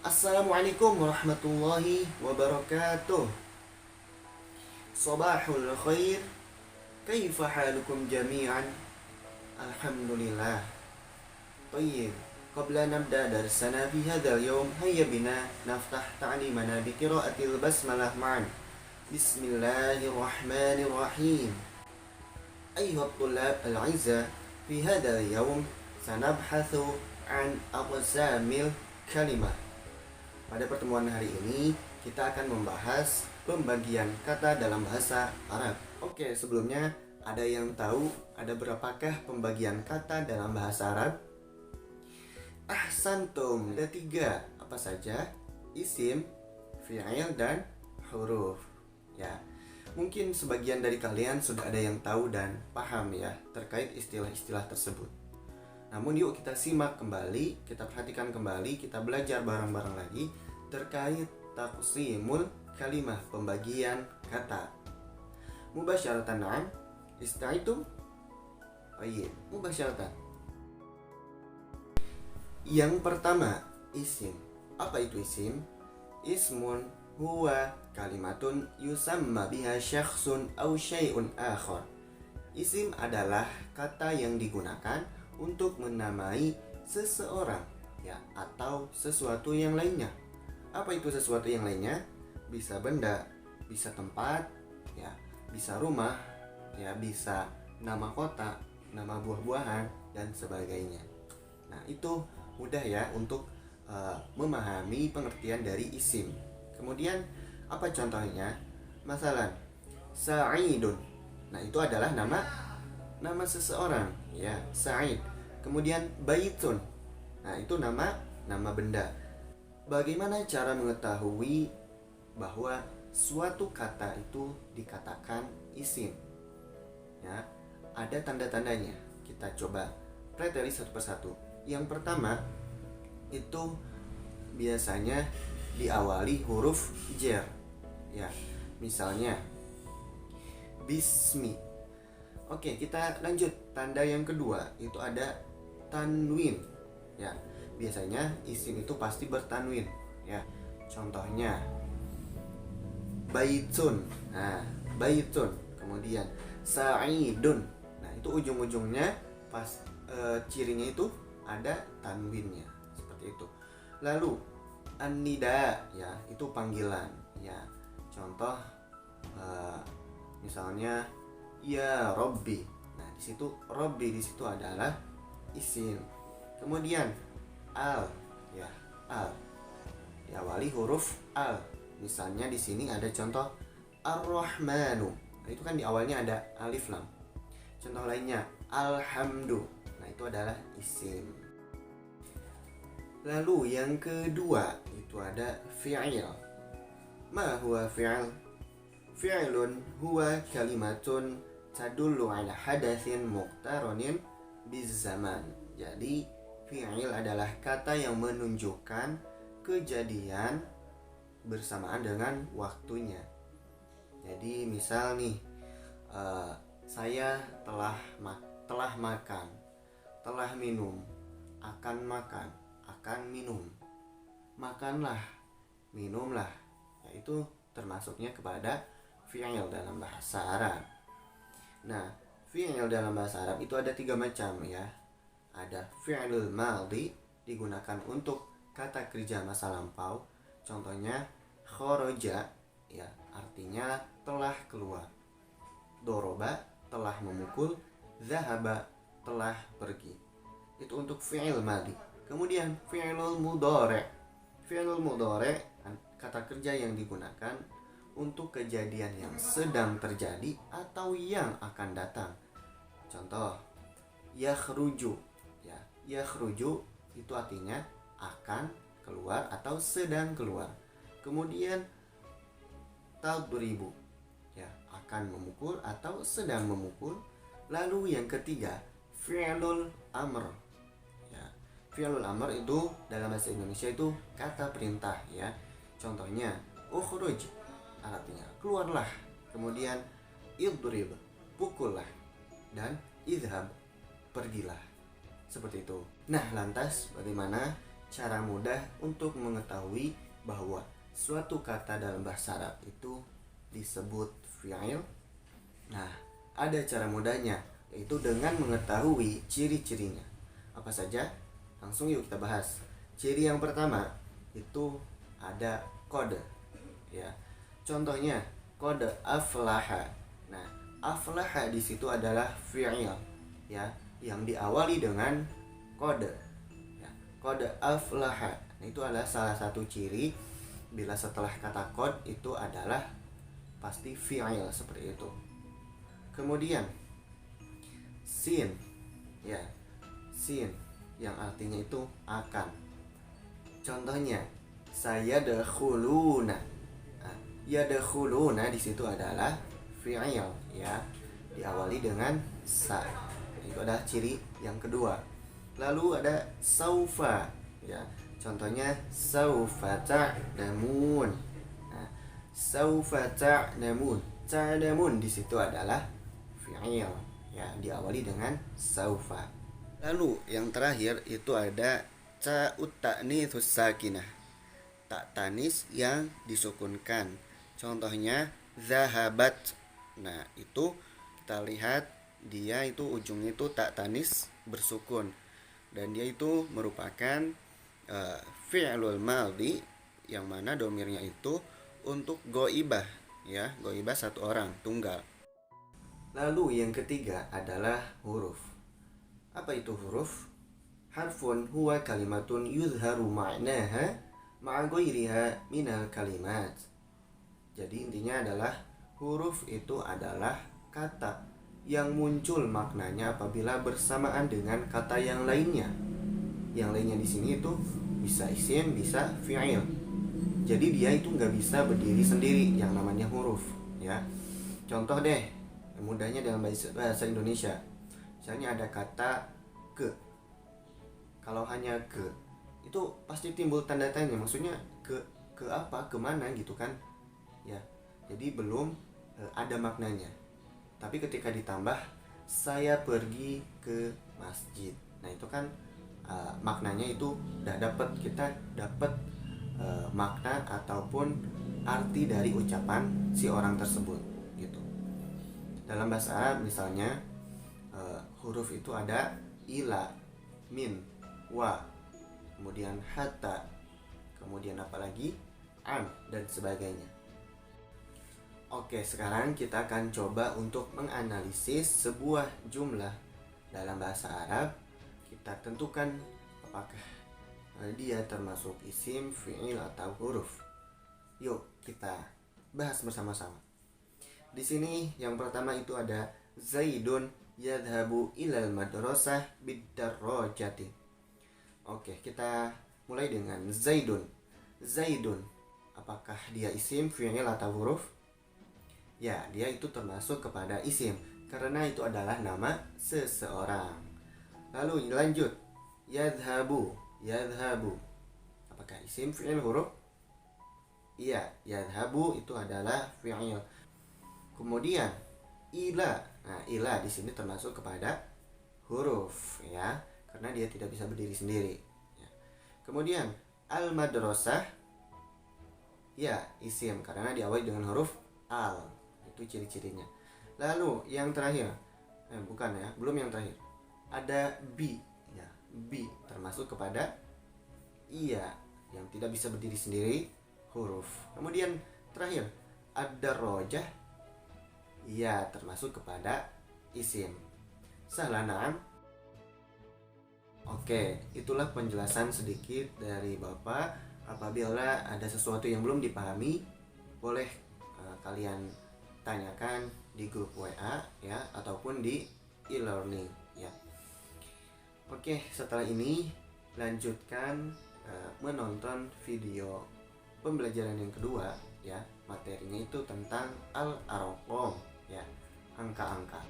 Assalamualaikum warahmatullahi wabarakatuh. Sabahul khair. Kaifa halukum jami'an? Alhamdulillah. طيب قبل نبدأ درسنا في هذا اليوم هيا بنا نفتح تعليمنا بقراءة البسملة معا. بسم الله الرحمن الرحيم. أيها الطلاب الأعزاء، في هذا اليوم سنبحث عن أقسام الكلمة. Pada pertemuan hari ini kita akan membahas pembagian kata dalam bahasa Arab. Oke, sebelumnya ada yang tahu ada berapakah pembagian kata dalam bahasa Arab? Ahsantum, ada 3. Apa saja? Isim, fi'il, dan huruf. Ya, mungkin sebagian dari kalian sudah ada yang tahu dan paham ya terkait istilah-istilah tersebut. Namun yuk kita simak kembali, kita perhatikan kembali, kita belajar bareng-bareng lagi terkait taqsimul kalimah, pembagian kata. Mubasyaratan na'am. Ista'idtum? Baik, mubasyaratan. Yang pertama, isim. Apa itu isim? Ismun huwa kalimatun yusamma biha syakhsun aw syai'un akhar. Isim adalah kata yang digunakan untuk menamai seseorang ya atau sesuatu yang lainnya. Apa itu sesuatu yang lainnya? Bisa benda, bisa tempat, ya, bisa rumah, ya, bisa nama kota, nama buah-buahan dan sebagainya. Nah, itu mudah ya untuk memahami pengertian dari isim. Kemudian apa contohnya? Masalan, Sa'idun. Nah, itu adalah nama seseorang, ya, Sa'id. Kemudian Baitun. Nah, itu nama benda. Bagaimana cara mengetahui bahwa suatu kata itu dikatakan isim? Ya, ada tanda-tandanya. Kita coba pelajari satu persatu. Yang pertama itu biasanya diawali huruf jar. Ya, misalnya bismi. Oke, kita lanjut. Tanda yang kedua itu ada tanwin. Ya, biasanya isim itu pasti bertanwin. Ya, contohnya baitun. Nah, baitun. Kemudian sa'idun. Nah, itu ujung-ujungnya pas cirinya itu ada tanwinnya. Seperti itu. Lalu an-nida, ya, itu panggilan. Ya, contoh misalnya ya Robbi. Nah, di situ Robbi di situ adalah isim. Kemudian al, ya, al diawali huruf al. Misalnya di sini ada contoh ar-rahmanu. Nah, itu kan di awalnya ada alif lam. Contoh lainnya alhamdu. Nah, itu adalah isim. Lalu yang kedua itu ada fi'il. Ma huwa fi'il? Fi'ilun huwa kalimatun tadullu ala hadatsin muqtaronin bizaman. Jadi fi'il adalah kata yang menunjukkan kejadian bersamaan dengan waktunya. Jadi misal nih, saya telah makan, telah minum, akan makan, akan minum. Makanlah, minumlah. Yaitu termasuknya kepada fi'il dalam bahasa Arab. Nah, fi'il dalam bahasa Arab itu ada 3 macam ya. Ada fi'lul madhi, digunakan untuk kata kerja masa lampau. Contohnya kharaja, ya, artinya telah keluar. Doroba, telah memukul. Zahaba, telah pergi. Itu untuk fi'il madhi. Kemudian fi'lul mudhari'. Fi'lul mudhari' kata kerja yang digunakan untuk kejadian yang sedang terjadi atau yang akan datang. Contoh yakhruju, ya, yakhruju itu artinya akan keluar atau sedang keluar. Kemudian tadribu, ya, akan memukul atau sedang memukul. Lalu yang ketiga fi'lul amr. Ya, fi'lul amr itu dalam bahasa Indonesia itu kata perintah ya. Contohnya ukhruj, artinya keluarlah. Kemudian idrib, pukullah. Dan idhab, pergilah. Seperti itu. Nah, lantas bagaimana cara mudah untuk mengetahui bahwa suatu kata dalam bahasa Arab itu disebut fi'il? Nah, ada cara mudahnya, yaitu dengan mengetahui ciri-cirinya. Apa saja? Langsung yuk kita bahas. Ciri yang pertama itu ada kode, ya. Contohnya kode aflaha. Nah, aflaha di situ adalah fi'il, ya, yang diawali dengan kode. Ya, kode aflaha. Nah, itu adalah salah satu ciri bila setelah kata kod itu adalah pasti fi'il seperti itu. Kemudian sin, ya, sin yang artinya itu akan. Contohnya sayadkhuluna. Nah, yadkhuluna di situ adalah fi'il, ya, diawali dengan sa. Itu adalah ciri yang kedua. Lalu ada saufa, ya. Contohnya saufa ta'lamun. Nah, saufa ta'lamun. Ta'lamun di situ adalah fi'il, ya, diawali dengan saufa. Lalu yang terakhir itu ada ta'ut ta'nitsus sakinah. Tak tanis yang disukunkan. Contohnya zahabat. Nah, itu kita lihat dia itu ujungnya itu tak tanis bersukun, dan dia itu merupakan fi'lul madhi yang mana domirnya itu untuk goibah, ya, goibah satu orang tunggal. Lalu yang ketiga adalah huruf. Apa itu huruf? Harfun huwa kalimatun yuzharu ma'naha ma'a ghairiha minal kalimat. Jadi intinya adalah huruf itu adalah kata yang muncul maknanya apabila bersamaan dengan kata yang lainnya. Yang lainnya di sini itu bisa isim, bisa fi'il. Jadi dia itu nggak bisa berdiri sendiri yang namanya huruf, ya. Contoh deh, mudahnya dalam bahasa Indonesia. Misalnya ada kata ke. Kalau hanya ke, itu pasti timbul tanda tanya. Maksudnya ke apa? Kemana gitu kan? Ya. Jadi belum ada maknanya. Tapi ketika ditambah saya pergi ke masjid. Nah, itu kan maknanya itu udah kita dapat makna ataupun arti dari ucapan si orang tersebut gitu. Dalam bahasa Arab misalnya huruf itu ada ila, min, wa, kemudian hatta, kemudian apalagi an dan sebagainya. Oke, sekarang kita akan coba untuk menganalisis sebuah jumlah dalam bahasa Arab. Kita tentukan apakah dia termasuk isim, fi'il, atau huruf. Yuk kita bahas bersama-sama. Di sini yang pertama itu ada Zaidun yadhabu ilal madrasah bid-darrajati. Oke, kita mulai dengan Zaidun. Zaidun, apakah dia isim, fi'il, atau huruf? Ya, dia itu termasuk kepada isim karena itu adalah nama seseorang. Lalu lanjut, yadhabu, yadhabu. Apakah isim, fi'il, huruf? Iya, yadhabu itu adalah fi'il. Kemudian ila. Nah, ila di sini termasuk kepada huruf, ya, karena dia tidak bisa berdiri sendiri. Ya. Kemudian al-madrasah, ya, isim karena diawali dengan huruf al. Itu ciri-cirinya. Lalu yang terakhir, bukan ya, belum yang terakhir. Ada bi, ya, bi termasuk kepada iya yang tidak bisa berdiri sendiri, huruf. Kemudian terakhir ada rojah, iya termasuk kepada isim. Sahlan, na'am. Oke, itulah penjelasan sedikit dari Bapak. Apabila ada sesuatu yang belum dipahami, boleh kalian tanyakan di grup WA, ya, ataupun di e-learning, ya. Oke, setelah ini lanjutkan menonton video pembelajaran yang kedua, ya. Materinya itu tentang al-arqam, ya, angka-angka.